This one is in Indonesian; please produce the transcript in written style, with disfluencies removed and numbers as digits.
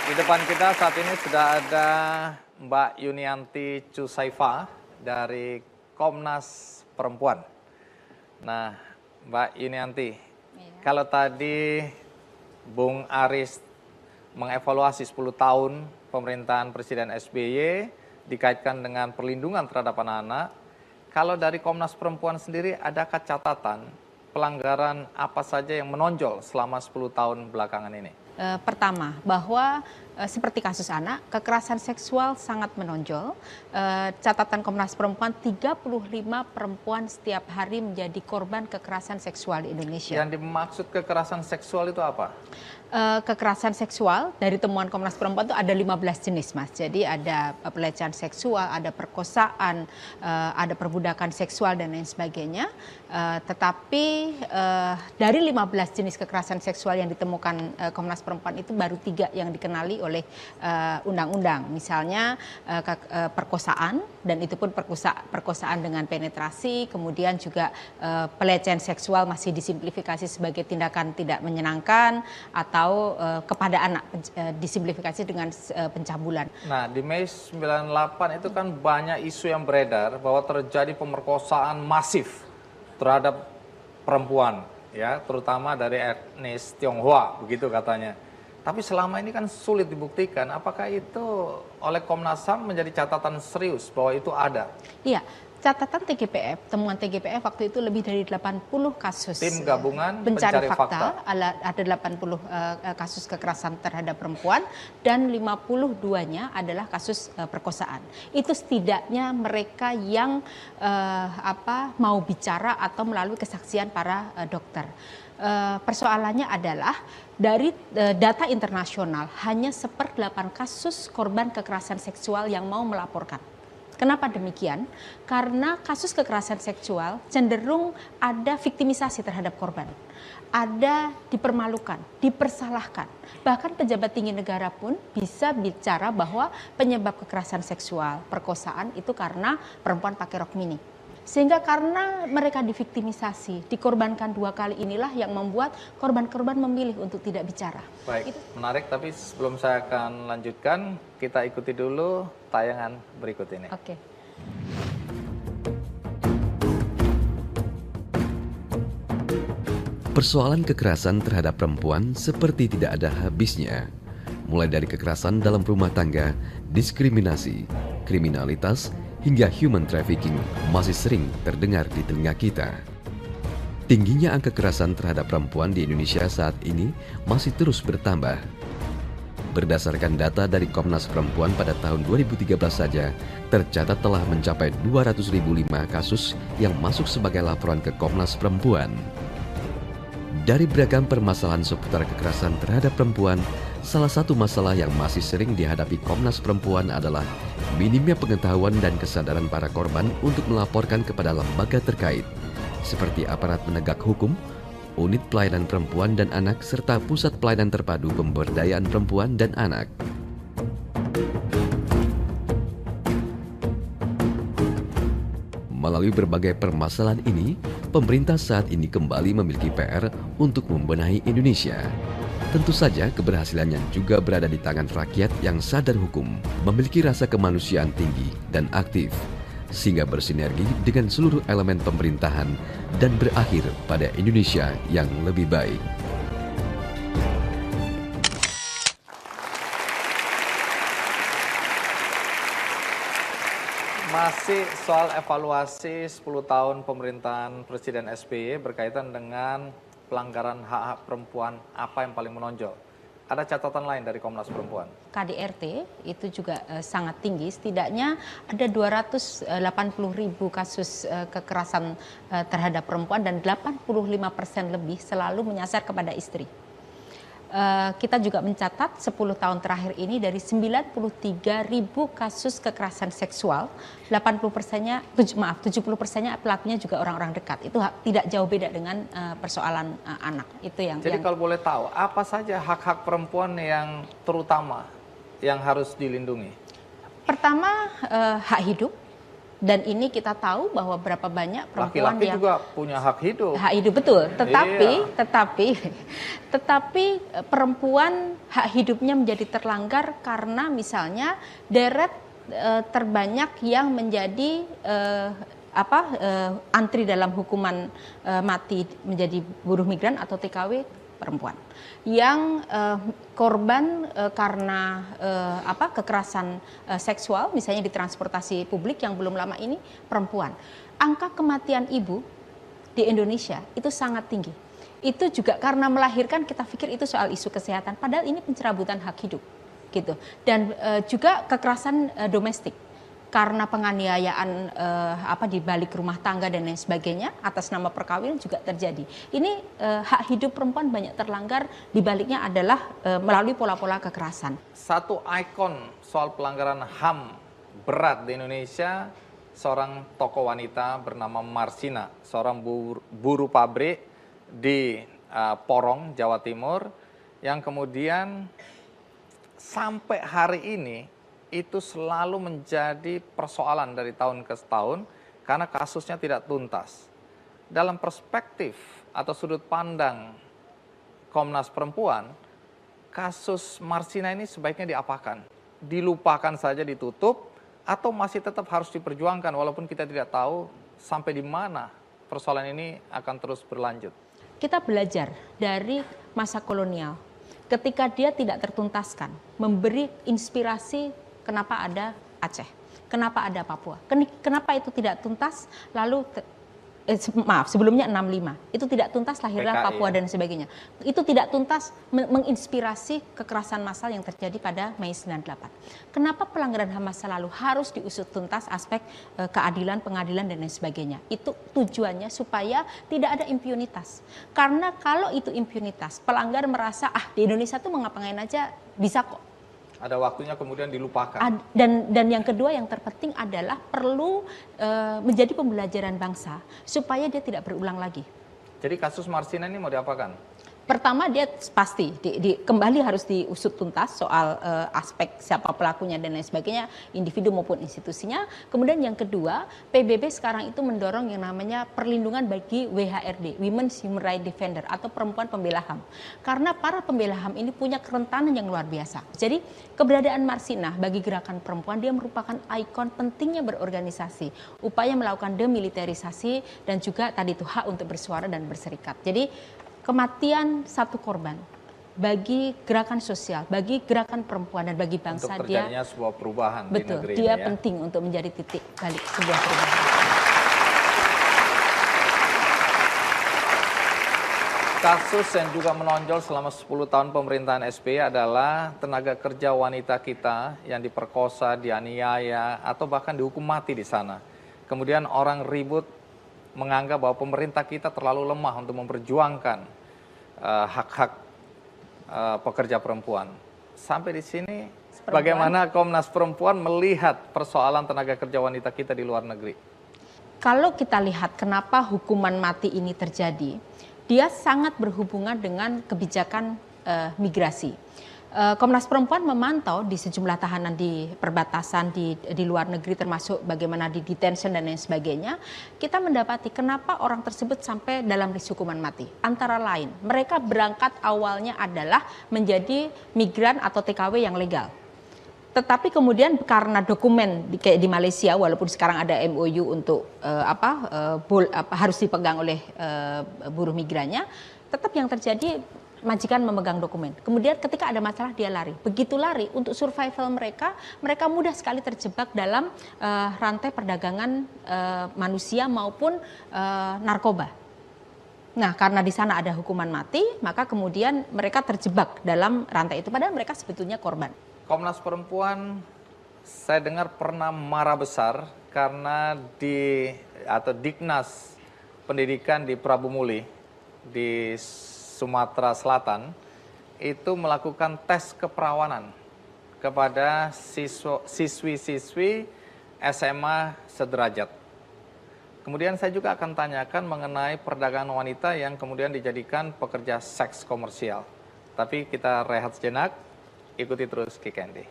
Di depan kita saat ini sudah ada Mbak Yunianti Cusaifa dari Komnas Perempuan. Nah, Mbak Yunianti, kalau tadi Bung Aris mengevaluasi 10 tahun pemerintahan Presiden SBY dikaitkan dengan perlindungan terhadap anak-anak, kalau dari Komnas Perempuan sendiri adakah catatan pelanggaran apa saja yang menonjol selama 10 tahun belakangan ini? Pertama, bahwa seperti kasus anak, kekerasan seksual sangat menonjol. Catatan Komnas Perempuan, 35 perempuan setiap hari menjadi korban kekerasan seksual di Indonesia. Yang dimaksud kekerasan seksual itu apa? Kekerasan seksual dari temuan Komnas Perempuan itu ada 15 jenis, Mas. Jadi ada pelecehan seksual, ada perkosaan, ada perbudakan seksual dan lain sebagainya. Tetapi dari 15 jenis kekerasan seksual yang ditemukan Komnas Perempuan itu baru 3 yang dikenali oleh undang-undang. Misalnya perkosaan, dan itu pun perkosaan dengan penetrasi, kemudian juga pelecehan seksual masih disimplifikasi sebagai tindakan tidak menyenangkan, atau kepada anak disimplifikasi dengan pencabulan. Nah, di Mei 98 itu kan banyak isu yang beredar bahwa terjadi pemerkosaan masif terhadap perempuan, ya, terutama dari etnis Tionghoa, begitu katanya. Tapi selama ini kan sulit dibuktikan. Apakah itu oleh Komnas HAM menjadi catatan serius bahwa itu ada? Iya. Catatan TGPF, temuan TGPF waktu itu lebih dari 80 kasus. Tim gabungan pencari fakta, ada 80 kasus kekerasan terhadap perempuan dan 52-nya adalah kasus perkosaan. Itu setidaknya mereka yang mau bicara atau melalui kesaksian para dokter. Persoalannya adalah dari data internasional hanya 1/8 kasus korban kekerasan seksual yang mau melaporkan. Kenapa demikian? Karena kasus kekerasan seksual cenderung ada viktimisasi terhadap korban. Ada dipermalukan, dipersalahkan. Bahkan pejabat tinggi negara pun bisa bicara bahwa penyebab kekerasan seksual, perkosaan itu karena perempuan pakai rok mini. Sehingga karena mereka diviktimisasi, dikorbankan 2 kali inilah yang membuat korban-korban memilih untuk tidak bicara. Baik, menarik, tapi sebelum saya akan lanjutkan, kita ikuti dulu tayangan berikut ini. Oke. Persoalan kekerasan terhadap perempuan seperti tidak ada habisnya. Mulai dari kekerasan dalam rumah tangga, diskriminasi, kriminalitas, hingga human trafficking masih sering terdengar di telinga kita. Tingginya angka kekerasan terhadap perempuan di Indonesia saat ini masih terus bertambah. Berdasarkan data dari Komnas Perempuan pada tahun 2013 saja, tercatat telah mencapai 200.005 kasus yang masuk sebagai laporan ke Komnas Perempuan. Dari beragam permasalahan seputar kekerasan terhadap perempuan, salah satu masalah yang masih sering dihadapi Komnas Perempuan adalah minimnya pengetahuan dan kesadaran para korban untuk melaporkan kepada lembaga terkait, seperti aparat penegak hukum, unit pelayanan perempuan dan anak, serta pusat pelayanan terpadu pemberdayaan perempuan dan anak. Melalui berbagai permasalahan ini, pemerintah saat ini kembali memiliki PR untuk membenahi Indonesia. Tentu saja keberhasilannya juga berada di tangan rakyat yang sadar hukum, memiliki rasa kemanusiaan tinggi dan aktif, sehingga bersinergi dengan seluruh elemen pemerintahan dan berakhir pada Indonesia yang lebih baik. Masih soal evaluasi 10 tahun pemerintahan Presiden SBY berkaitan dengan pelanggaran hak-hak perempuan, apa yang paling menonjol? Ada catatan lain dari Komnas Perempuan? KDRT itu juga sangat tinggi, setidaknya ada 280.000 kasus kekerasan terhadap perempuan dan 85% lebih selalu menyasar kepada istri. Kita juga mencatat 10 tahun terakhir ini dari 93.000 kasus kekerasan seksual, 70%-nya pelakunya juga orang-orang dekat. Itu tidak jauh beda dengan persoalan anak. Itu Jadi kalau boleh tahu, apa saja hak-hak perempuan yang terutama yang harus dilindungi? Pertama, hak hidup, Dan ini kita tahu bahwa berapa banyak perempuan laki-laki yang juga punya hak hidup. hak hidup, betul. Iya. Tetapi perempuan hak hidupnya menjadi terlanggar karena misalnya deret terbanyak yang menjadi antri dalam hukuman mati menjadi buruh migran atau TKW perempuan. Yang korban karena kekerasan seksual misalnya di transportasi publik yang belum lama ini perempuan. Angka kematian ibu di Indonesia itu sangat tinggi. Itu juga karena melahirkan kita pikir itu soal isu kesehatan, padahal ini pencerabutan hak hidup gitu. Dan juga kekerasan domestik karena penganiayaan di balik rumah tangga dan lain sebagainya atas nama perkawinan juga terjadi. Ini hak hidup perempuan banyak terlanggar, di baliknya adalah melalui pola-pola kekerasan. Satu ikon soal pelanggaran HAM berat di Indonesia, seorang tokoh wanita bernama Marsina, seorang buruh pabrik di Porong, Jawa Timur, yang kemudian sampai hari ini itu selalu menjadi persoalan dari tahun ke tahun karena kasusnya tidak tuntas. Dalam perspektif atau sudut pandang Komnas Perempuan, kasus Marsina ini sebaiknya diapakan? Dilupakan saja, ditutup, atau masih tetap harus diperjuangkan walaupun kita tidak tahu sampai di mana persoalan ini akan terus berlanjut? Kita belajar dari masa kolonial. Ketika dia tidak tertuntaskan, memberi inspirasi kenapa ada Aceh, kenapa ada Papua, kenapa itu tidak tuntas, lalu sebelumnya 65, itu tidak tuntas lahirlah PKI, Papua dan sebagainya. Itu tidak tuntas menginspirasi kekerasan massal yang terjadi pada Mei 98. Kenapa pelanggaran HAM masa lalu harus diusut tuntas aspek keadilan, pengadilan dan lain sebagainya. Itu tujuannya supaya tidak ada impunitas. Karena kalau itu impunitas, pelanggar merasa di Indonesia tuh mau ngapain aja bisa kok. Ada waktunya kemudian dilupakan. Dan yang kedua yang terpenting adalah perlu menjadi pembelajaran bangsa supaya dia tidak berulang lagi. Jadi kasus Marsina ini mau diapakan? Pertama dia pasti kembali harus diusut tuntas soal aspek siapa pelakunya dan lain sebagainya, individu maupun institusinya. Kemudian yang kedua, PBB sekarang itu mendorong yang namanya perlindungan bagi WHRD, Women's Human Rights Defender atau perempuan pembela HAM. Karena para pembela HAM ini punya kerentanan yang luar biasa. Jadi keberadaan Marsina bagi gerakan perempuan, dia merupakan ikon pentingnya berorganisasi, upaya melakukan demilitarisasi dan juga tadi itu hak untuk bersuara dan berserikat. Jadi kematian satu korban bagi gerakan sosial, bagi gerakan perempuan dan bagi bangsa, untuk terjadinya sebuah perubahan di negeri dia ini, penting untuk menjadi titik balik sebuah perubahan. Kasus yang juga menonjol selama 10 tahun pemerintahan SBY adalah tenaga kerja wanita kita yang diperkosa, dianiaya, atau bahkan dihukum mati di sana. Kemudian orang ribut menganggap bahwa pemerintah kita terlalu lemah untuk memperjuangkan hak-hak pekerja perempuan. Sampai di sini, bagaimana Komnas Perempuan melihat persoalan tenaga kerja wanita kita di luar negeri? Kalau kita lihat kenapa hukuman mati ini terjadi, dia sangat berhubungan dengan kebijakan migrasi. Komnas Perempuan memantau di sejumlah tahanan di perbatasan di luar negeri, termasuk bagaimana di detention dan lain sebagainya. Kita mendapati kenapa orang tersebut sampai dalam risk hukuman mati. Antara lain, mereka berangkat awalnya adalah menjadi migran atau TKW yang legal. Tetapi kemudian karena dokumen kayak di Malaysia, walaupun sekarang ada MOU untuk harus dipegang oleh buruh migrannya, tetap yang terjadi majikan memegang dokumen. Kemudian ketika ada masalah dia lari. Begitu lari, untuk survival mereka mudah sekali terjebak dalam rantai perdagangan manusia maupun narkoba. Nah, karena di sana ada hukuman mati, maka kemudian mereka terjebak dalam rantai itu. Padahal mereka sebetulnya korban. Komnas Perempuan, saya dengar pernah marah besar karena Dignas Pendidikan di Prabu Muli di Sumatera Selatan itu melakukan tes keperawanan kepada siswi-siswi SMA sederajat. Kemudian saya juga akan tanyakan mengenai perdagangan wanita yang kemudian dijadikan pekerja seks komersial. Tapi kita rehat sejenak, ikuti terus Kick Andy.